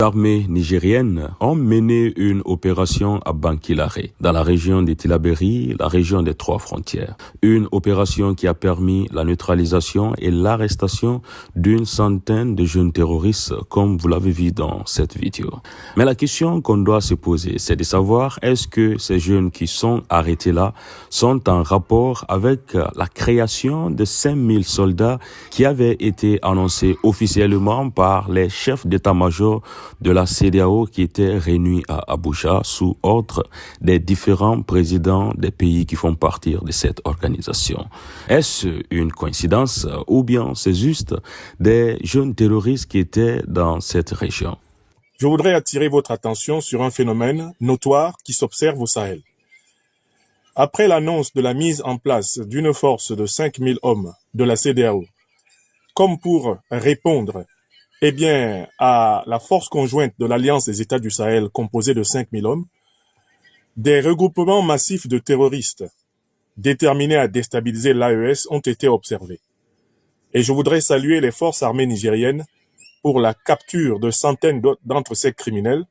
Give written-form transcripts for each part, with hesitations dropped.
L'armée nigérienne ont mené une opération à Bankilare, dans la région de Tillabéri, la région des trois frontières. Une opération qui a permis la neutralisation et l'arrestation d'une centaine de jeunes terroristes, comme vous l'avez vu dans cette vidéo. Mais la question qu'on doit se poser, c'est de savoir est-ce que ces jeunes qui sont arrêtés là sont en rapport avec la création de 5000 soldats qui avaient été annoncés officiellement par les chefs d'état-major de la CEDEAO qui était réunie à Abuja sous ordre des différents présidents des pays qui font partie de cette organisation. Est-ce une coïncidence ou bien c'est juste des jeunes terroristes qui étaient dans cette région? Je voudrais attirer votre attention sur un phénomène notoire qui s'observe au Sahel. Après l'annonce de la mise en place d'une force de 5000 hommes de la CEDEAO, comme pour répondre à la force conjointe de l'Alliance des États du Sahel composée de 5000 hommes, des regroupements massifs de terroristes déterminés à déstabiliser l'AES ont été observés. Et je voudrais saluer les forces armées nigériennes pour la capture de centaines d'entre ces criminels,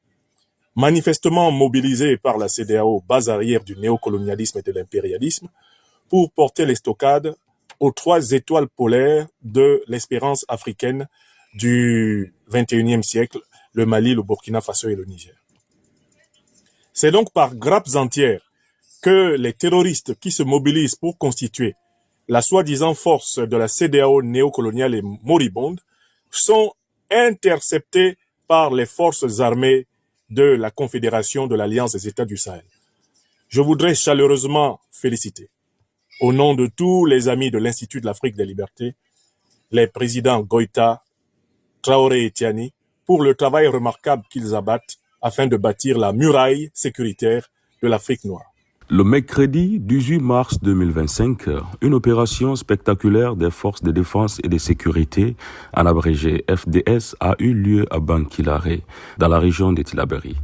manifestement mobilisés par la CEDEAO, base arrière du néocolonialisme et de l'impérialisme, pour porter l'estocade aux 3 étoiles polaires de l'espérance africaine du 21e siècle, le Mali, le Burkina Faso et le Niger. C'est donc par grappes entières que les terroristes qui se mobilisent pour constituer la soi-disant force de la CEDEAO néocoloniale et moribonde sont interceptés par les forces armées de la Confédération de l'Alliance des États du Sahel. Je voudrais chaleureusement féliciter, au nom de tous les amis de l'Institut de l'Afrique des Libertés, les présidents Goïta, Traoré et Tiani, pour le travail remarquable qu'ils abattent afin de bâtir la muraille sécuritaire de l'Afrique noire. Le mercredi 18 mars 2025, une opération spectaculaire des forces de défense et de sécurité, en abrégé FDS, a eu lieu à Bankilare, dans la région de Tillabéri.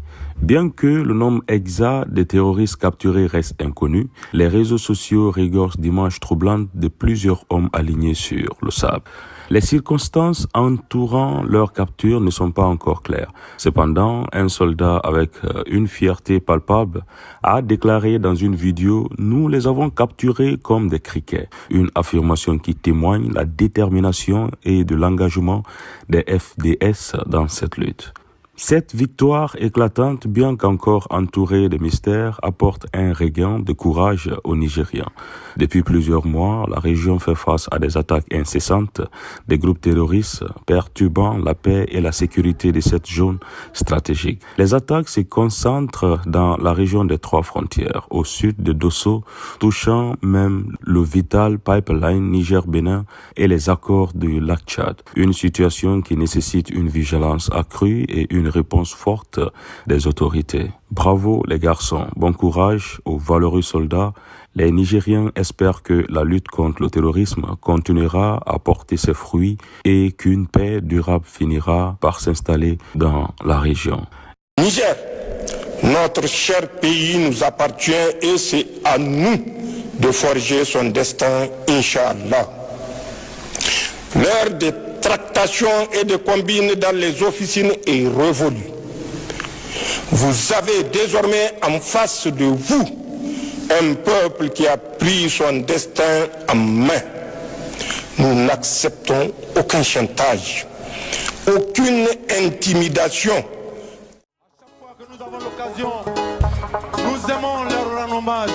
Bien que le nombre exact des terroristes capturés reste inconnu, les réseaux sociaux regorgent d'images troublantes de plusieurs hommes alignés sur le sable. Les circonstances entourant leur capture ne sont pas encore claires. Cependant, un soldat avec une fierté palpable a déclaré dans une vidéo « Nous les avons capturés comme des criquets », une affirmation qui témoigne de la détermination et de l'engagement des FDS dans cette lutte. Cette victoire éclatante, bien qu'encore entourée de mystères, apporte un regain de courage aux Nigérians. Depuis plusieurs mois, la région fait face à des attaques incessantes des groupes terroristes perturbant la paix et la sécurité de cette zone stratégique. Les attaques se concentrent dans la région des trois frontières, au sud de Dosso, touchant même le vital pipeline Niger-Bénin et les accords du lac Tchad. Une situation qui nécessite une vigilance accrue et une réponse forte des autorités. Bravo les garçons, bon courage aux valeureux soldats. Les Nigériens espèrent que la lutte contre le terrorisme continuera à porter ses fruits et qu'une paix durable finira par s'installer dans la région. Niger, notre cher pays nous appartient et c'est à nous de forger son destin, Inch'Allah. L'heure des tractations et de combines dans les officines est révolue. Vous avez désormais en face de vous un peuple qui a pris son destin en main. Nous n'acceptons aucun chantage, aucune intimidation. À chaque fois que nous avons l'occasion, nous aimons leur rendre hommage,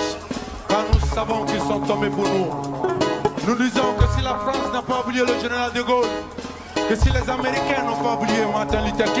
car nous savons qu'ils sont tombés pour nous. Nous disons que si la France n'a pas oublié le général de Gaulle, que si les Américains n'ont pas oublié Martin Luther King,